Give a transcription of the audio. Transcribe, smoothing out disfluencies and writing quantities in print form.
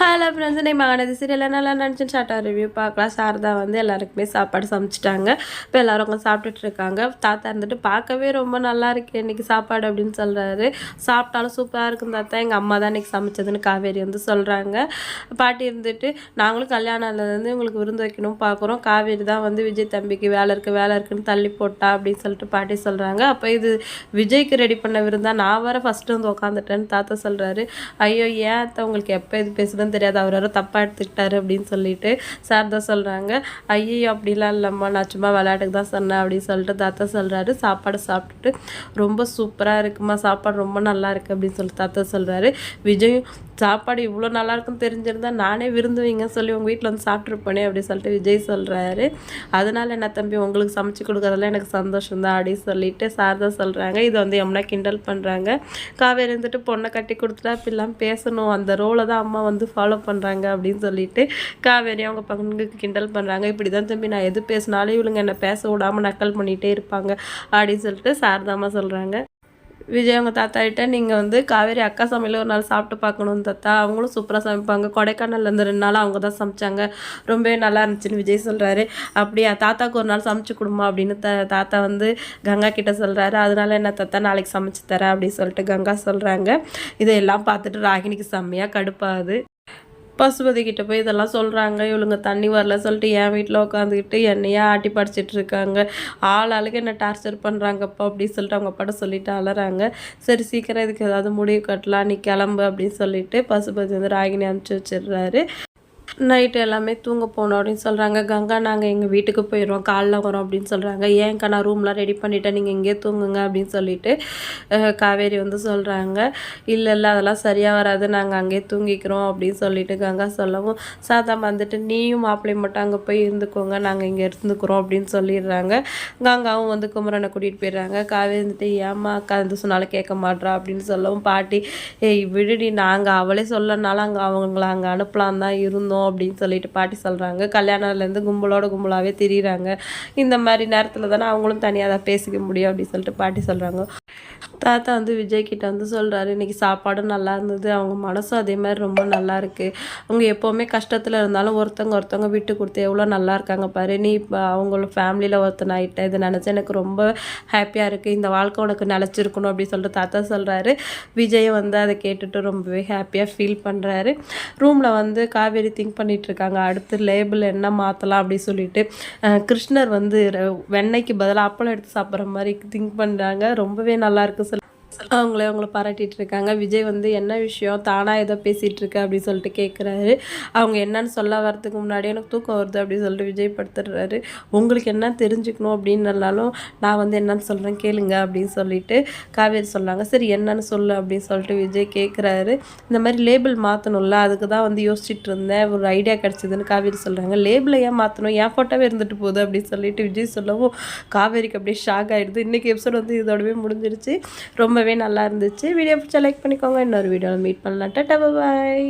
Hello friends, இன்னைக்கு Mahanadi serial நல்லா நினச்சி ஷார்ட்டாக ரிவ்யூ பார்க்கலாம். சாரதா வந்து எல்லாருக்குமே சாப்பாடு சமைச்சிட்டாங்க. இப்போ எல்லோரும் உட்காந்து சாப்பிட்டுட்டு இருக்காங்க. தாத்தா இருந்துட்டு பார்க்கவே ரொம்ப நல்லா இருக்கு இன்றைக்கி சாப்பாடு அப்படின்னு சொல்கிறாரு. சாப்பிட்டாலும் சூப்பராக இருக்கும் தாத்தா, எங்கள் அம்மா தான் இன்றைக்கி சமைச்சதுன்னு காவேரி வந்து சொல்கிறாங்க. பாட்டி இருந்துட்டு நாங்களும் கல்யாணம்லேருந்து உங்களுக்கு விருந்து வைக்கணும் பார்க்குறோம். காவேரி தான் வந்து விஜய் தம்பிக்கு வேலை இருக்குன்னு தள்ளி போட்டா அப்படின்னு சொல்லிட்டு பாட்டி சொல்கிறாங்க. அப்போ இது விஜய்க்கு ரெடி பண்ண விருந்தா, நான் வர ஃபஸ்ட்டு வந்து உட்காந்துட்டேன்னு தாத்தா சொல்கிறாரு. ஐயோ ஏன் அத்தை உங்களுக்கு எப்போ இது பேசுதுன்னு தெரியாது, அவர் யாரோ தப்பாக எடுத்துக்கிட்டாரு அப்படின்னு சொல்லிட்டு சாரதா சொல்கிறாங்க. ஐயோ அப்படிலாம் இல்லைம்மா, நான் சும்மா விளையாட்டுக்கு தான் சொன்னேன் அப்படின்னு சொல்லிட்டு தாத்தா சொல்கிறாரு. சாப்பாடு சாப்பிட்டுட்டு ரொம்ப சூப்பராக இருக்குமா, சாப்பாடு ரொம்ப நல்லா இருக்குது அப்படின்னு சொல்லிட்டு தாத்தா சொல்கிறாரு. விஜய் சாப்பாடு இவ்வளோ நல்லா இருக்குன்னு தெரிஞ்சிருந்தா நானே விருந்து வைங்கன்னு சொல்லி உங்கள் வீட்டில் வந்து சாப்பிட்ருப்பேனே அப்படின்னு சொல்லிட்டு விஜய் சொல்கிறாரு. அதனால் என்ன தம்பி உங்களுக்கு சமைச்சு கொடுக்குறதுல எனக்கு சந்தோஷம் தான் அப்படின்னு சொல்லிட்டு சாரதா சொல்கிறாங்க. இதை வந்து யமுனா கிண்டல் பண்ணுறாங்க. காவேரி இருந்துட்டு பொண்ணை கட்டி கொடுத்துட்டா இப்படிலாம் பேசணும், அந்த ரோலை தான் அம்மா வந்து ஃபாலோ பண்ணுறாங்க அப்படின்னு சொல்லிட்டு காவேரி அவங்க பங்குக்கு கிண்டல் பண்ணுறாங்க. இப்படி தான் தம்பி நான் எது பேசினாலும் இவளுங்க என்னை பேச விடாமல் நக்கல் பண்ணிகிட்டே இருப்பாங்க அப்படின்னு சொல்லிட்டு சாரதாமா சொல்கிறாங்க. விஜய் அவங்க தாத்தாகிட்ட நீங்கள் வந்து காவேரி அக்கா சமையல் ஒரு நாள் சாப்பிட்டு பார்க்கணும் தாத்தா, அவங்களும் சூப்பராக சமைப்பாங்க, கொடைக்கானல்லேருந்து 2 நாள் அவங்க தான் சமைச்சாங்க, ரொம்பவே நல்லா இருந்துச்சுன்னு விஜய் சொல்கிறாரு. அப்படியா தாத்தாவுக்கு ஒரு நாள் சமைச்சு கொடுமா அப்படின்னு தாத்தா வந்து கங்கா கிட்ட சொல்கிறாரு. அதனால என்ன தாத்தா நாளைக்கு சமைச்சு தரேன் அப்படின்னு சொல்லிட்டு கங்கா சொல்கிறாங்க. இதையெல்லாம் பார்த்துட்டு ராகினிக்கு செம்மையாக கடுப்பாகுது. பசுபதி கிட்ட போய் இதெல்லாம் சொல்கிறாங்க. இவளுங்க தண்ணி வரல சொல்லிட்டு என் வீட்டில் உட்காந்துக்கிட்டு என்னையே ஆட்டி படிச்சிட்டு இருக்காங்க, ஆளுக்கு என்ன டார்ச்சர் பண்ணுறாங்கப்பா அப்படின்னு சொல்லிட்டு அவங்க அப்பாட்ட சொல்லிட்டு அலறாங்க. சரி சீக்கிரம் இதுக்கு ஏதாவது முடிவு கட்டலாம், நீ கிளம்பு அப்படின்னு சொல்லிட்டு பசுபதி வந்து ராகினி அனுப்பிச்சி வச்சிடுறாரு. நைட்டு எல்லாமே தூங்க போகணும் அப்படின்னு சொல்கிறாங்க. கங்கா நாங்கள் எங்கள் வீட்டுக்கு போயிடுவோம், காலைல வரோம் அப்படின்னு சொல்கிறாங்க. ஏன்க்கா நான் ரூம்லாம் ரெடி பண்ணிவிட்டேன், நீங்கள் இங்கே தூங்குங்க அப்படின்னு சொல்லிட்டு காவேரி வந்து சொல்கிறாங்க. இல்லை அதெல்லாம் சரியாக வராது, நாங்கள் அங்கேயே தூங்கிக்கிறோம் அப்படின்னு சொல்லிட்டு கங்கா சொல்லவும் சாதா வந்துட்டு நீயும் மாப்பிள்ளையும் மட்டும் அங்கே போய் இருந்துக்கோங்க, நாங்கள் இங்கே இருந்துக்கிறோம் அப்படின்னு சொல்லிடுறாங்க. கங்காவும் வந்து குமரனை கூட்டிகிட்டு போயிடுறாங்க. காவேரி வந்துட்டு ஏம்மா அக்கா வந்து சொன்னாலும் கேட்க மாட்றா அப்படின்னு சொல்லவும் பாட்டி ஏய் விடுடி, நாங்கள் அவளே சொல்லனாலும் அங்கே அவங்கள அங்கே அனுப்பலாம் தான் இருந்தோம் அப்படின்னு சொல்லிட்டு பாட்டி சொல்கிறாங்க. கல்யாணம்லேருந்து கும்பலாகவே திரியிறாங்க, இந்த மாதிரி நேரத்தில் தானே அவங்களும் தனியாக தான் பேசிக்க முடியும் அப்படின்னு சொல்லிட்டு பாட்டி சொல்கிறாங்க. தாத்தா வந்து விஜய் கிட்ட வந்து சொல்கிறாரு, இன்றைக்கி சாப்பாடும் நல்லா இருந்தது, அவங்க மனசும் அதே மாதிரி ரொம்ப நல்லா இருக்குது, அவங்க எப்போவுமே கஷ்டத்தில் இருந்தாலும் ஒருத்தவங்க விட்டு கொடுத்து எவ்வளோ நல்லா இருக்காங்க பாரு, நீ இப்போ அவங்கள ஃபேமிலியில் ஒருத்தன் ஆகிட்ட, இதை நினச்சி எனக்கு ரொம்ப ஹாப்பியாக இருக்குது, இந்த வாழ்க்கை உனக்கு நிலச்சிருக்கணும் அப்படின்னு சொல்லிட்டு தாத்தா சொல்கிறாரு. விஜய் வந்து அதை கேட்டுட்டு ரொம்பவே ஹாப்பியாக ஃபீல் பண்ணுறாரு. ரூமில் வந்து காவேரி திங்க் பண்ணிகிட்ருக்காங்க, அடுத்து லேபிள் என்ன மாற்றலாம் அப்படின்னு சொல்லிட்டு. கிருஷ்ணர் வந்து வெண்ணெய்க்கு பதிலாக அப்பளம் எடுத்து சாப்பிட்ற மாதிரி திங்க் பண்ணுறாங்க. ரொம்பவே நல்லாயிருக்கு அவங்கள பாராட்டிகிட்டு இருக்காங்க. விஜய் வந்து என்ன விஷயம் தானாக ஏதோ பேசிகிட்டு இருக்க அப்படின்னு சொல்லிட்டு கேட்குறாரு. அவங்க என்னன்னு சொல்ல வரதுக்கு முன்னாடி எனக்கு தூக்கம் வருது அப்படின்னு சொல்லிட்டு விஜய் படுத்துடுறாரு. உங்களுக்கு என்ன தெரிஞ்சுக்கணும் அப்படின்னாலும் நான் வந்து என்னன்னு சொல்கிறேன் கேளுங்க அப்படின்னு சொல்லிட்டு காவேரி சொல்கிறாங்க. சரி என்னன்னு சொல்லு அப்படின்னு சொல்லிட்டு விஜய் கேட்குறாரு. இந்த மாதிரி லேபிள் மாற்றணும்ல, அதுக்கு தான் வந்து யோசிச்சுட்டு இருந்தேன், ஒரு ஐடியா கிடச்சிதுன்னு காவேரி சொல்கிறாங்க. லேபிளை ஏன் மாற்றணும், என் ஃபோட்டோவே இருந்துட்டு போகுது அப்படின்னு சொல்லிட்டு விஜய் சொல்லவும் காவேரிக்கு அப்படியே ஷாக் ஆகிடுது. இன்றைக்கி எபிசோட் வந்து இதோடவே முடிஞ்சிருச்சு. ரொம்பவே நல்லா இருந்துச்சு. வீடியோ பிடிச்சா லைக் பண்ணிக்கோங்க. இன்னொரு வீடியோவில் மீட் பண்ணலாம். டாடா பாய்.